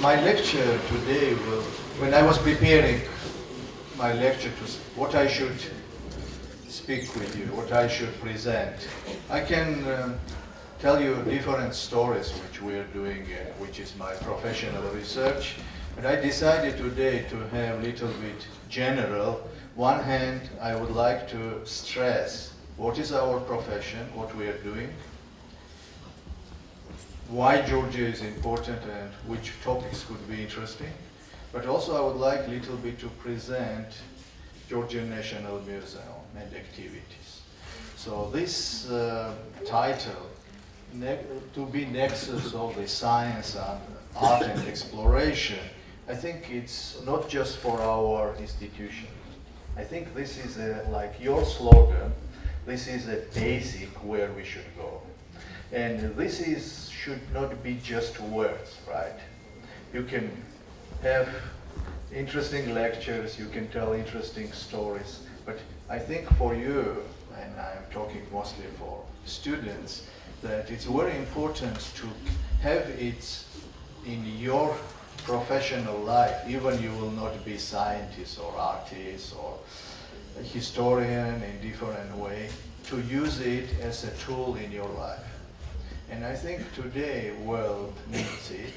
My lecture today will, when I was preparing my lecture to what I should speak with you, what I should present, I can tell you different stories which we are doing, which is my professional research. But I decided today to have a little bit general. One hand, I would like to stress what is our profession, what we are doing, why Georgia is important and which topics could be interesting. But also I would like a little bit to present Georgian National Museum and activities. So this title, to be nexus of the science and art and exploration, I think it's not just for our institution. I think this is like your slogan, this is a basic where we should go. And this should not be just words, right? You can have interesting lectures, you can tell interesting stories, but I think for you, and I'm talking mostly for students, that it's very important to have it in your professional life, even you will not be scientist or artist or a historian in different way, to use it as a tool in your life. And I think today world needs it.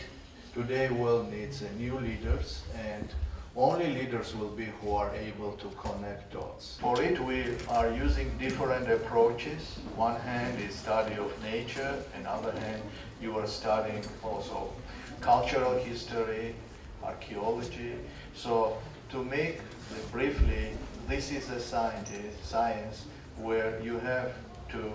Today world needs new leaders, and only leaders will be who are able to connect dots. For it, we are using different approaches. One hand is study of nature, another hand you are studying also cultural history, archaeology. So to make briefly, this is a science where you have to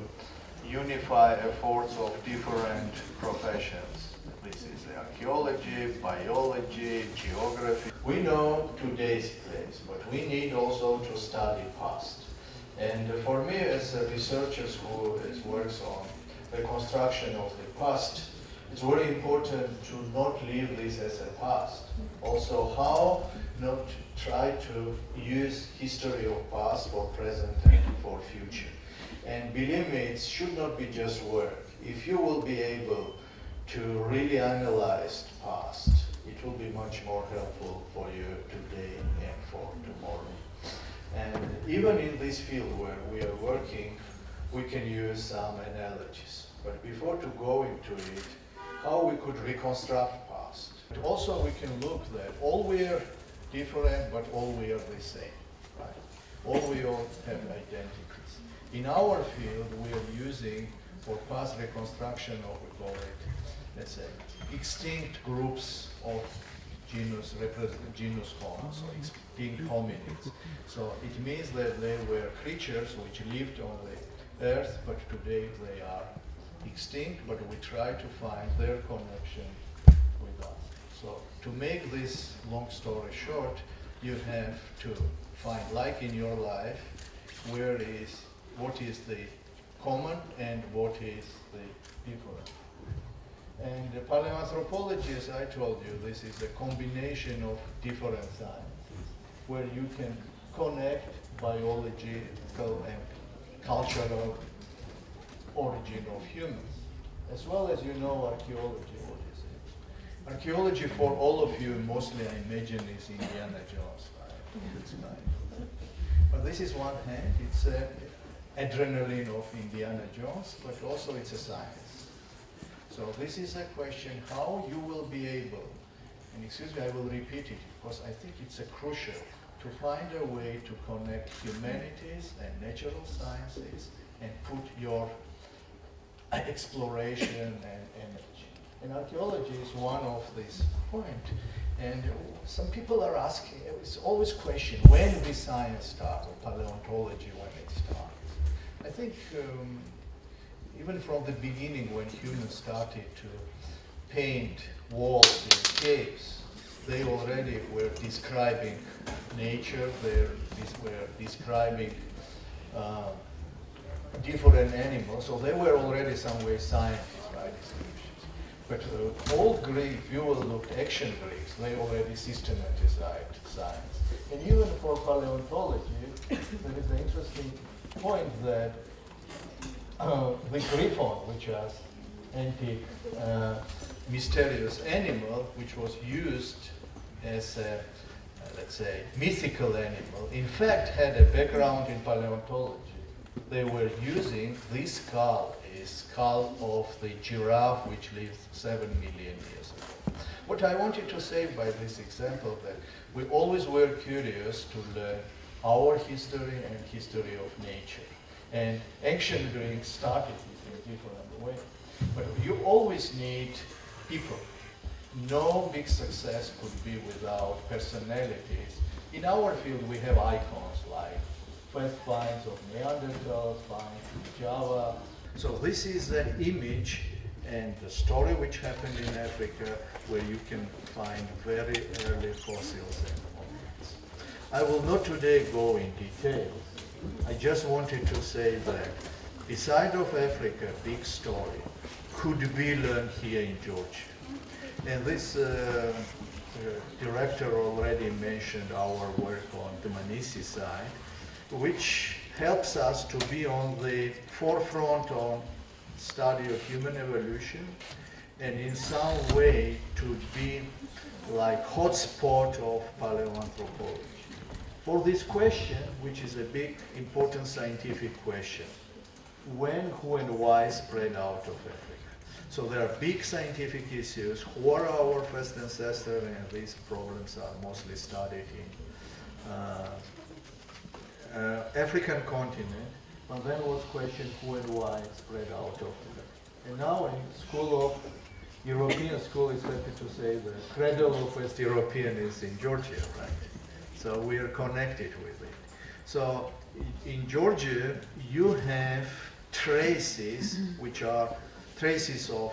unify efforts of different professions. This is archaeology, biology, geography. We know today's place, but we need also to study past. And for me, as a researcher who works on reconstruction of the past, it's very important to not leave this as a past. Also, how not try to use history of past for present and for future. And believe me, it should not be just work. If you will be able to really analyze past, it will be much more helpful for you today and for tomorrow. And even in this field where we are working, we can use some analogies. But before to go into it, how we could reconstruct past. But also we can look that all we are different, but all we are the same, right? All we all have identities. In our field, we are using for past reconstruction of, we call it, let's say, extinct groups of genus Homo, so extinct hominids. So it means that they were creatures which lived on the earth, but today they are extinct, but we try to find their connection with us. So to make this long story short, you have to find, like in your life, what is the common and what is the different. And paleoanthropology, as I told you, this is a combination of different sciences where you can connect biological and cultural origin of humans, as well as archaeology. What is it? Archaeology for all of you, mostly I imagine, is Indiana Jones, right? But this is one hand, it's adrenaline of Indiana Jones, but also it's a science. So this is a question how you will be able, and excuse me, I will repeat it because I think it's crucial to find a way to connect humanities and natural sciences and put your exploration and energy. And archaeology is one of these points. And some people are asking, it's always question, when did science start, or paleontology, when it started? I think even from the beginning when humans started to paint walls in caves, they already were describing nature, they were describing different animals, so they were already some way scientists, right? But old Greek, if you will look at ancient Greeks, they already systematized science. And even for paleontology, there is an interesting point that the griffon, which was antique mysterious animal which was used as a, let's say, mythical animal, in fact had a background in paleontology. They were using this skull, a skull of the giraffe which lived 7 million years ago. What I wanted to say by this example that we always were curious to learn our history and history of nature. And ancient Greeks started this in a different way. But you always need people. No big success could be without personalities. In our field, we have icons like first finds of Neanderthals, finds in Java. So this is an image and the story which happened in Africa where you can find very early fossils and monuments. I will not today go in details. I just wanted to say that beside of Africa, big story could be learned here in Georgia. And this director already mentioned our work on the Manisi side, which helps us to be on the forefront on study of human evolution and in some way to be like hotspot of paleoanthropology. For this question, which is a big important scientific question, when, who and why spread out of Africa? So there are big scientific issues. Who are our first ancestors? And these problems are mostly studied in African continent. And then was question who and why spread out of Africa. And now in School of European School is happy to say the cradle of West European is in Georgia, right? So we are connected with it. So in Georgia, you have traces which are traces of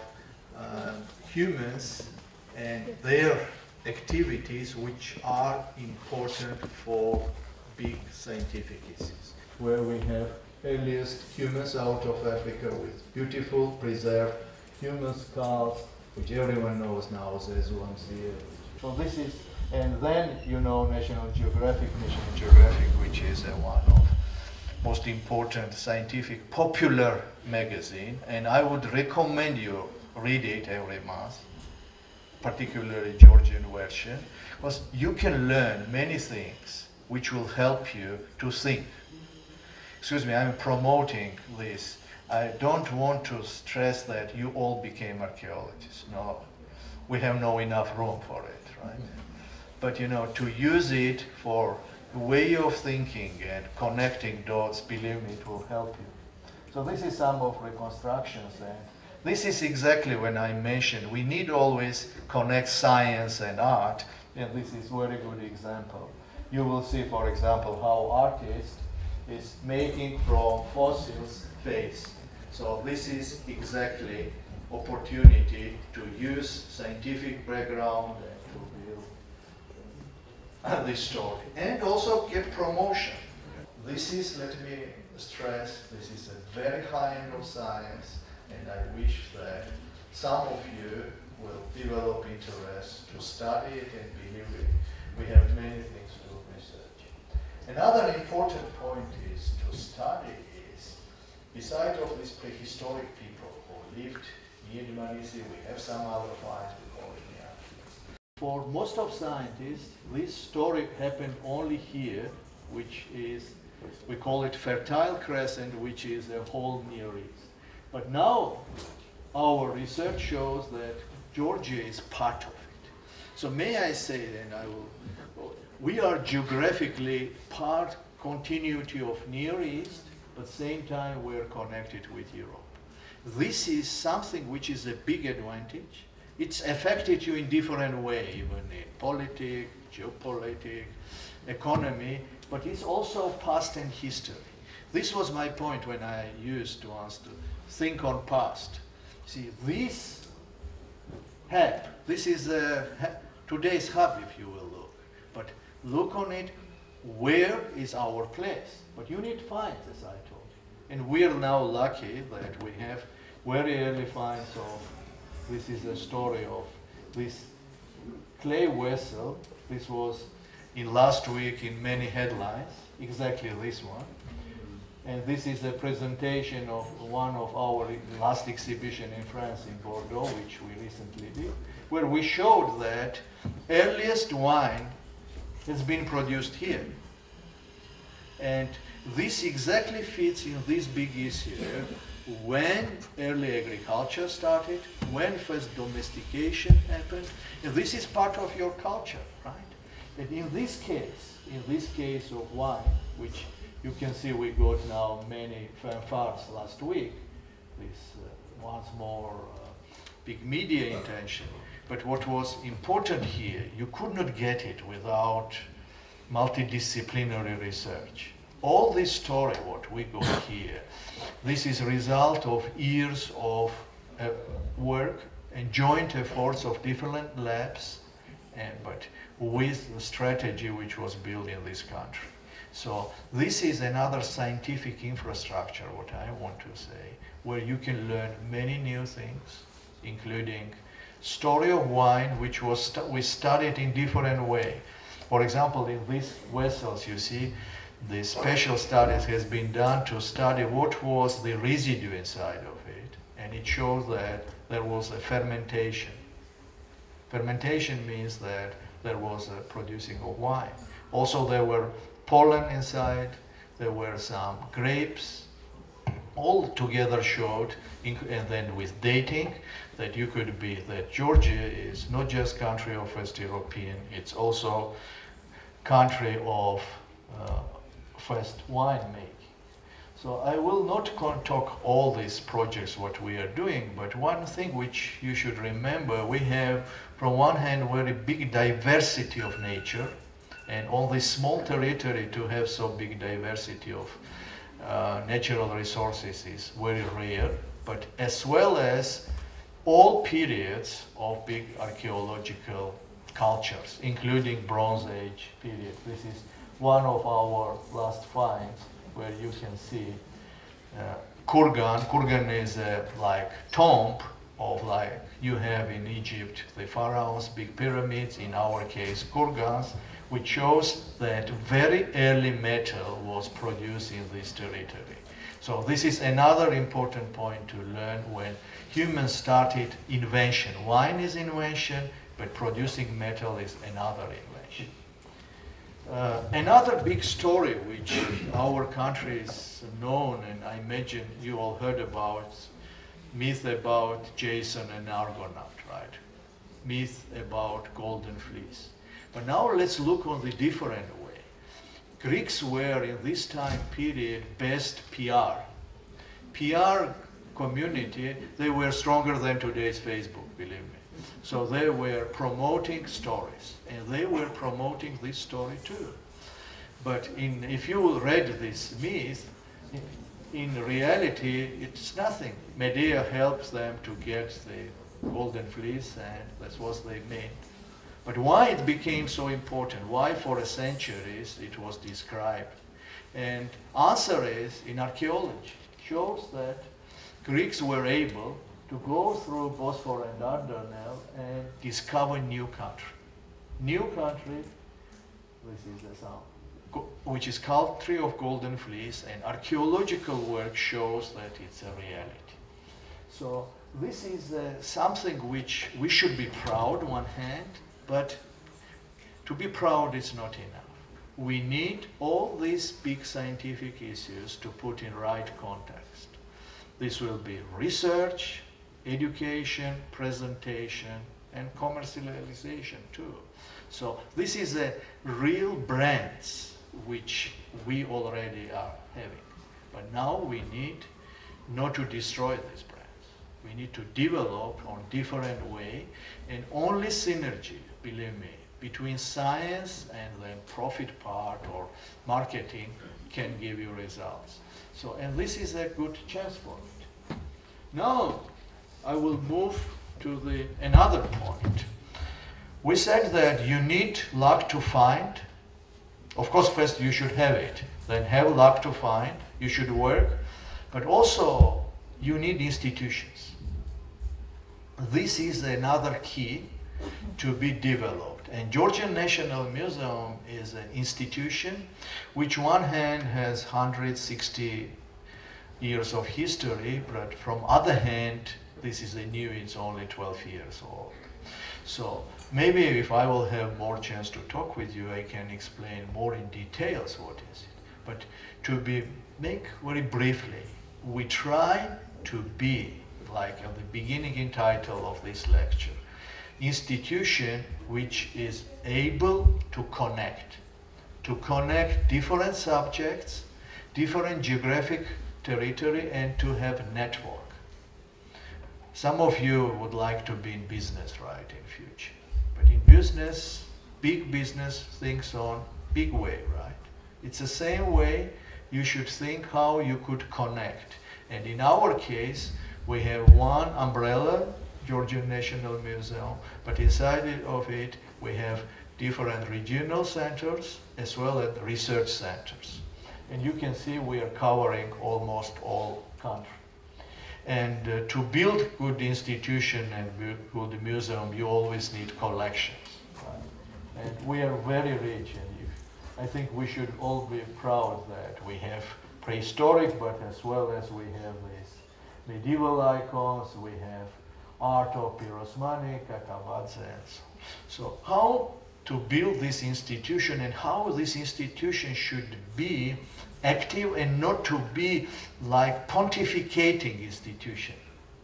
humans and their activities which are important for big scientific issues. Where we have earliest humans out of Africa with beautiful preserved human skulls, which everyone knows now as ones here. So this is, and then you know National Geographic, which is one of most important scientific popular magazine, and I would recommend you read it every month, particularly Georgian version, because you can learn many things which will help you to think. Excuse me, I'm promoting this. I don't want to stress that you all became archaeologists. No, we have no enough room for it, right? But you know, to use it for way of thinking and connecting dots, believe me, it will help you. So this is some of reconstructions, and this is exactly when I mentioned we need always connect science and art, and this is a very good example. You will see, for example, how artist is making from fossils face. So this is exactly opportunity to use scientific background and to build this story. And also get promotion. This is, let me stress, this is a very high end of science, and I wish that some of you will develop interest to study it and believe it. We have many things to research. Another important point is to study is, beside of these prehistoric people who lived near the Manisi, we have some other finds we call it Neanderthals. For most of scientists, this story happened only here, which is, we call it Fertile Crescent, which is the whole Near East. But now our research shows that Georgia is part of it. So may I say, and I will, we are geographically part continuity of Near East, but same time we're connected with Europe. This is something which is a big advantage. It's affected you in different way, even in politics, geopolitics, economy, but it's also past and history. This was my point when I used to ask to think on past. See, this hub, this is today's hub, if you will look. But look on it, where is our place? But you need finds, as I told you. And we are now lucky that we have very early finds of, this is a story of this clay vessel. This was in last week in many headlines, exactly this one. And this is a presentation of one of our last exhibition in France, in Bordeaux, which we recently did, where we showed that earliest wine has been produced here. And this exactly fits in this big issue. When early agriculture started, when first domestication happened, and this is part of your culture, right? And in this case of wine, which you can see we got now many fanfares last week, this once more big media intention. But what was important here, you could not get it without multidisciplinary research. All this story, what we got here, this is a result of years of work and joint efforts of different labs, but with the strategy which was built in this country. So this is another scientific infrastructure, what I want to say, where you can learn many new things, including story of wine, which was we studied in different way. For example, in these vessels, you see, the special studies has been done to study what was the residue inside of it, and it shows that there was a fermentation. Fermentation means that there was a producing of wine. Also, there were pollen inside, there were some grapes, all together showed, and then with dating, that you could be, that Georgia is not just country of West European, it's also country of first wine making. So I will not talk all these projects what we are doing, but one thing which you should remember, we have from one hand very big diversity of nature, and on this small territory to have so big diversity of natural resources is very rare, but as well as all periods of big archaeological cultures, including Bronze Age period. This is one of our last finds where you can see kurgan. Kurgan is like tomb of like you have in Egypt, the pharaohs, big pyramids, in our case kurgans, which shows that very early metal was produced in this territory. So this is another important point to learn when humans started invention. Wine is invention, but producing metal is another invention. Another big story which our country is known, and I imagine you all heard about, myth about Jason and Argonaut, right? Myth about golden fleece. But now let's look on the different way. Greeks were in this time period best PR. PR community, they were stronger than today's Facebook, believe me. So they were promoting stories, and they were promoting this story too. But if you read this myth, in reality, it's nothing. Medea helps them to get the golden fleece, and that's what they meant. But why it became so important? Why for centuries it was described? And answer is in archaeology. It shows that Greeks were able to go through Bosphorus and Dardanelles and discover new country. New country, this is the sound, which is country of golden fleece, and archaeological work shows that it's a reality. So this is something which we should be proud on one hand, but to be proud is not enough. We need all these big scientific issues to put in right context. This will be research, education, presentation, and commercialization too. So this is a real brands which we already are having. But now we need not to destroy these brands. We need to develop on different way, and only synergy, believe me, between science and then profit part or marketing can give you results. So, and this is a good chance for it. Now, I will move to another point. We said that you need luck to find. Of course, first you should have it, then have luck to find. You should work, but also you need institutions. This is another key to be developed. And Georgian National Museum is an institution which one hand has 160 years of history, but from other hand, this is a new, it's only 12 years old. So maybe if I will have more chance to talk with you, I can explain more in details what is it. But make very briefly, we try to be, like at the beginning in title of this lecture, institution which is able to connect different subjects, different geographic territory, and to have a network. Some of you would like to be in business, right, in future. But in business, big business thinks on big way, right? It's the same way you should think how you could connect. And in our case, we have one umbrella, Georgian National Museum, but inside of it, we have different regional centers as well as research centers. And you can see we are covering almost all countries. And to build good institution and good museum, you always need collections. Right? And we are very rich, and I think we should all be proud that we have prehistoric, but as well as we have these medieval icons, we have art of Pirosmani, Kakavadze, and so on. So how to build this institution and how this institution should be active and not to be like pontificating institution,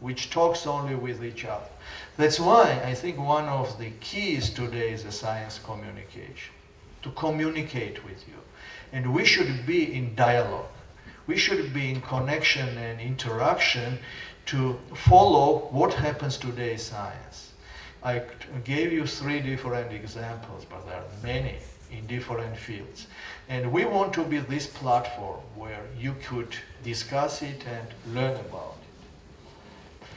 which talks only with each other. That's why I think one of the keys today is the science communication, to communicate with you. And we should be in dialogue. We should be in connection and interaction to follow what happens today in science. I gave you 3 different examples, but there are many in different fields. And we want to be this platform where you could discuss it and learn about it.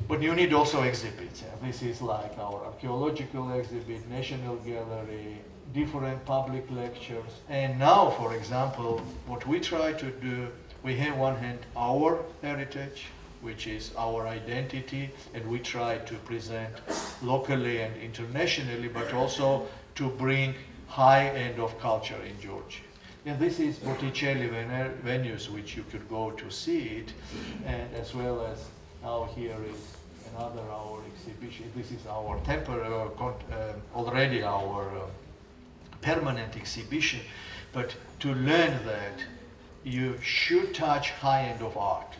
But you need also exhibits. This is like our archaeological exhibit, National Gallery, different public lectures. And now, for example, what we try to do, we have one hand our heritage, which is our identity, and we try to present locally and internationally, but also to bring high end of culture in Georgia. And this is Botticelli venues, which you could go to see it, and as well as now here is another our exhibition. This is our temporary, already our permanent exhibition. But to learn that you should touch high end of art.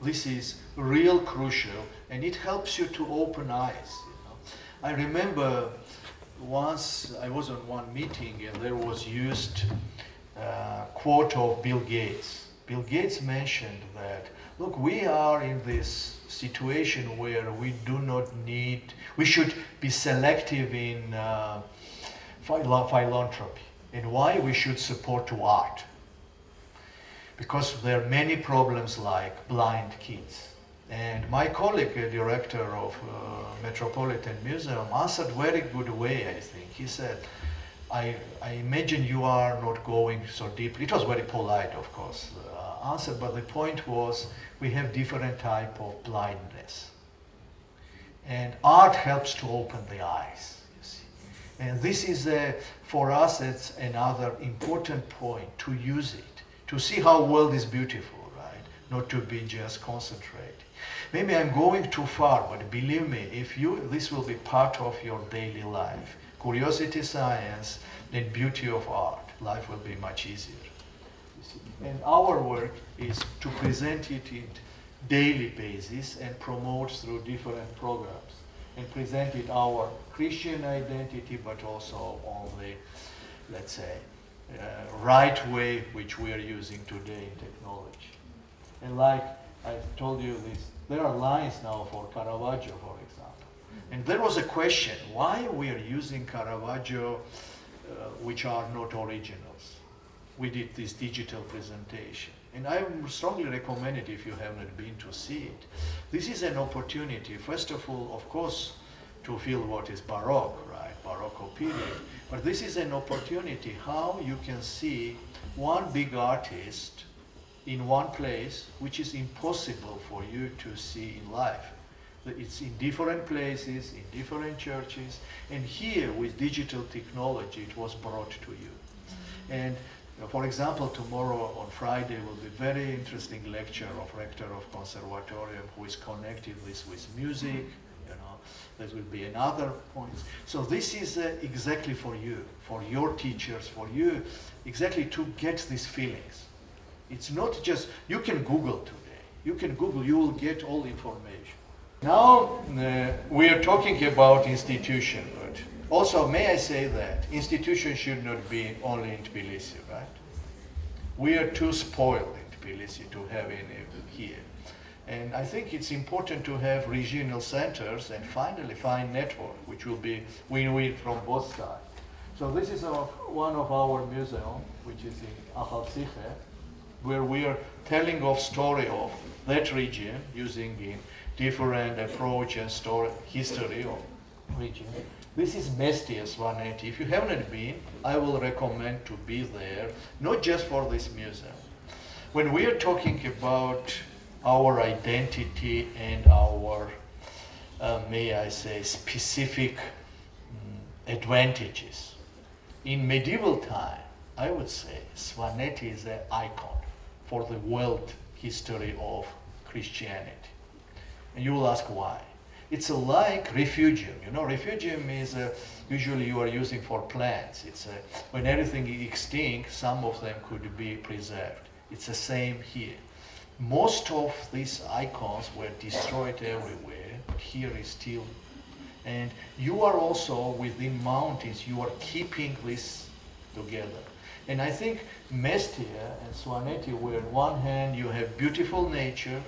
This is real crucial, and it helps you to open eyes. You know? I remember once I was on one meeting and there was used a quote of Bill Gates. Bill Gates mentioned that, look, we are in this situation where we do not need, we should be selective in philanthropy. And why we should support to art? Because there are many problems like blind kids. And my colleague, director of Metropolitan Museum, answered very good way, I think. He said, I imagine you are not going so deeply. It was very polite, of course, answer, but the point was we have different type of blindness. And art helps to open the eyes, you see. And this is, for us, it's another important point, to use it, to see how world is beautiful, right? Not to be just concentrating. Maybe I'm going too far, but believe me, if this will be part of your daily life. Curiosity, science, and beauty of art. Life will be much easier. You see. And our work is to present it in daily basis and promote through different programs. And present it our Christian identity, but also on the, let's say, right way which we are using today in technology. And like I told you this, there are lines now for Caravaggio, for example. And there was a question, why we are using Caravaggio which are not originals? We did this digital presentation. And I strongly recommend it if you haven't been to see it. This is an opportunity, first of all, of course, to feel what is Baroque, right? Baroque period. But this is an opportunity how you can see one big artist in one place, which is impossible for you to see in life. It's in different places, in different churches, and here with digital technology, it was brought to you. And For example, tomorrow on Friday will be a very interesting lecture of rector of conservatorium who is connected this with music. There will be another point. So this is exactly for you, for your teachers, for you, exactly to get these feelings. It's not just, you can Google today. You can Google, you will get all information. Now we are talking about institution, but also may I say that institution should not be only in Tbilisi, right? We are too spoiled in Tbilisi to have any here. And I think it's important to have regional centers and finally find network, which will be win-win from both sides. So this is one of our museums, which is in Akhalsiche, where we are telling of story of that region using in different approach and story history of region. This is Mestia Svaneti. If you haven't been, I will recommend to be there, not just for this museum. When we are talking about our identity and our, may I say, specific advantages. In medieval time, I would say Svaneti is an icon for the world history of Christianity. And you will ask why. It's like refugium. Refugium is usually you are using for plants. It's when everything is extinct, some of them could be preserved. It's the same here. Most of these icons were destroyed everywhere, but here is still. And you are also within mountains, you are keeping this together. And I think Mestia and Svaneti, where on one hand you have beautiful nature,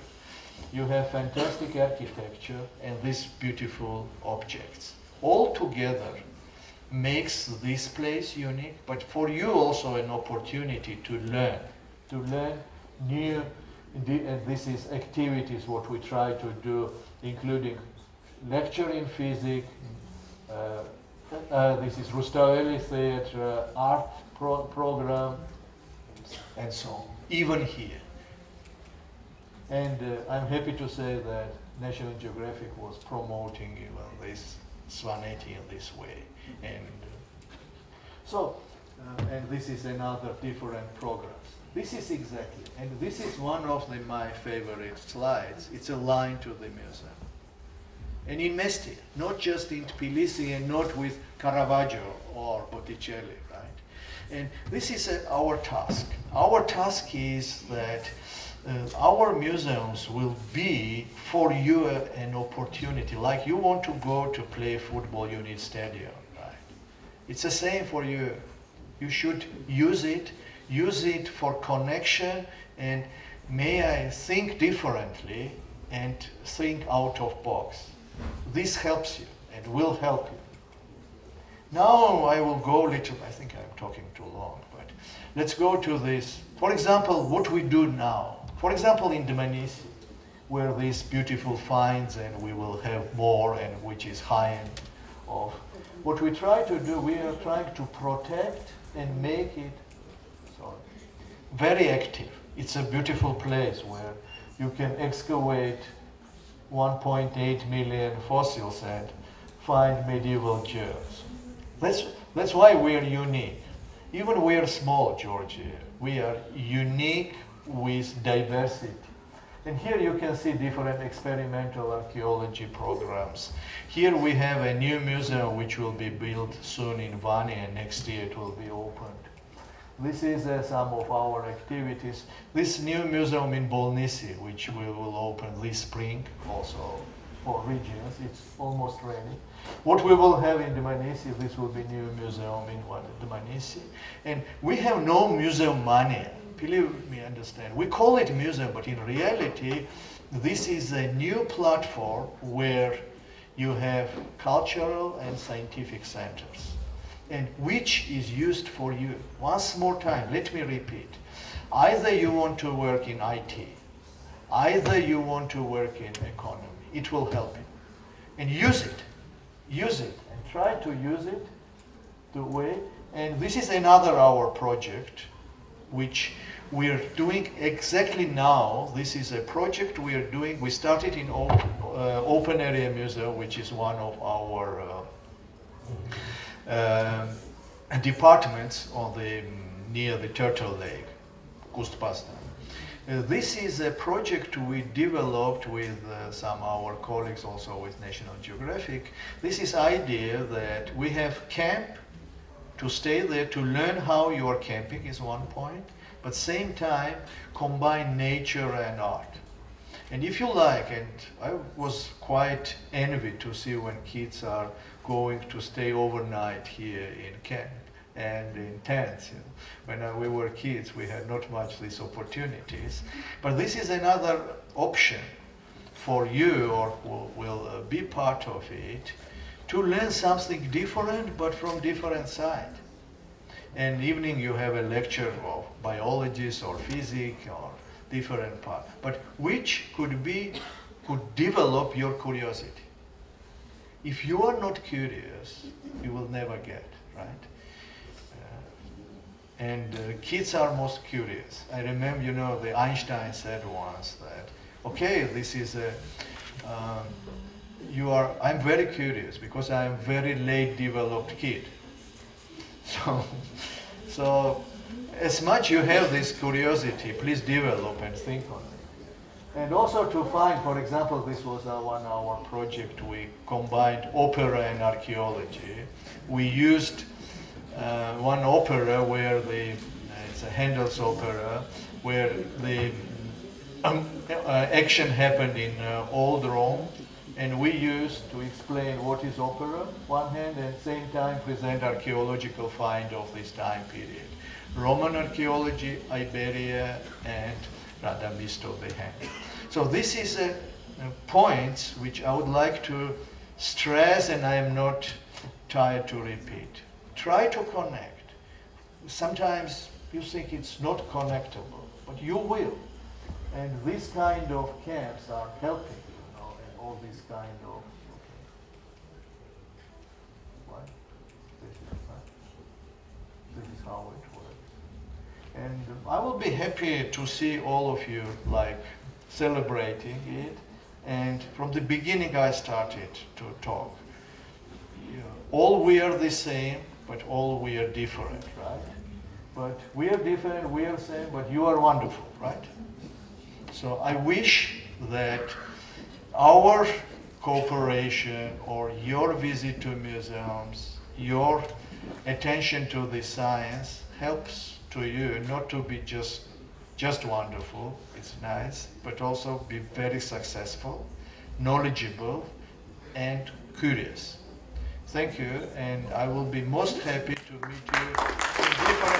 you have fantastic architecture, and these beautiful objects. All together makes this place unique, but for you also an opportunity to learn new. And this is activities what we try to do, including lecture in physics, this is Rustaveli Theatre, art program, and so on, even here. And I'm happy to say that National Geographic was promoting even this Svaneti in this way. And and this is another different programs. This is exactly, and this is one of my favorite slides. It's a line to the museum. And in Mestia, not just in Tbilisi and not with Caravaggio or Botticelli, right? And this is our task. Our task is that our museums will be for you an opportunity. Like you want to go to play football, you need stadium, right? It's the same for you. You should use it for connection, and may I think differently and think out of box. This helps you and will help you. Now I will go I think I'm talking too long, but let's go to this. For example, what we do now. For example, in Dmanisi, where these beautiful finds, and we will have more, and which is high-end of. What we try to do, we are trying to protect and make it very active. It's a beautiful place where you can excavate 1.8 million fossils and find medieval germs. That's why we are unique. Even we are small, Georgia. We are unique with diversity. And here you can see different experimental archaeology programs. Here we have a new museum which will be built soon in Vani, and next year it will be opened. This is some of our activities. This new museum in Bolnisi, which we will open this spring, also for regions, it's almost ready. What we will have in Dmanisi, this will be new museum in Dmanisi. And we have no museum money. Believe me, understand. We call it museum, but in reality, this is a new platform where you have cultural and scientific centers, and which is used for you. Once more time, let me repeat. Either you want to work in IT, either you want to work in economy, it will help you. And use it, and try to use it the way. And this is another our project, which we are doing exactly now. This is a project we are doing. We started in Open Area Museum, which is one of our departments on the near the Turtle Lake, Kustpasta. This is a project we developed with some of our colleagues also with National Geographic. This is idea that we have camp to stay there to learn how you are camping is one point, but same time combine nature and art. And if you like, and I was quite envied to see when kids are going to stay overnight here in camp and in tents. You know. When we were kids, we had not much these opportunities. But this is another option for you, or will be part of it, to learn something different, but from different side. And evening you have a lecture of biologists or physics or different part, but which could develop your curiosity. If you are not curious, you will never get, right? Kids are most curious. I remember, you know, the Einstein said once that, okay, this is a, I'm very curious because I'm a very late developed kid. So as much you have this curiosity, please develop and think on it. And also to find, for example, this was our project, we combined opera and archaeology. We used one opera where it's a Handel's opera, where the action happened in old Rome, and we used to explain what is opera, one hand, and same time present archaeological find of this time period. Roman archaeology, Iberia, and Radamisto they had. So this is a points which I would like to stress, and I am not tired to repeat. Try to connect. Sometimes you think it's not connectable, but you will. And these kind of camps are helping, you know, and all these kind of, okay. What? This is how it works. And I will be happy to see all of you like celebrating it. And from the beginning I started to talk. All we are the same, but all we are different, right? But we are different, we are same, but you are wonderful, right? So I wish that our cooperation or your visit to museums, your attention to the science helps to you not to be just wonderful, it's nice, but also be very successful, knowledgeable, and curious. Thank you, and I will be most happy to meet you in different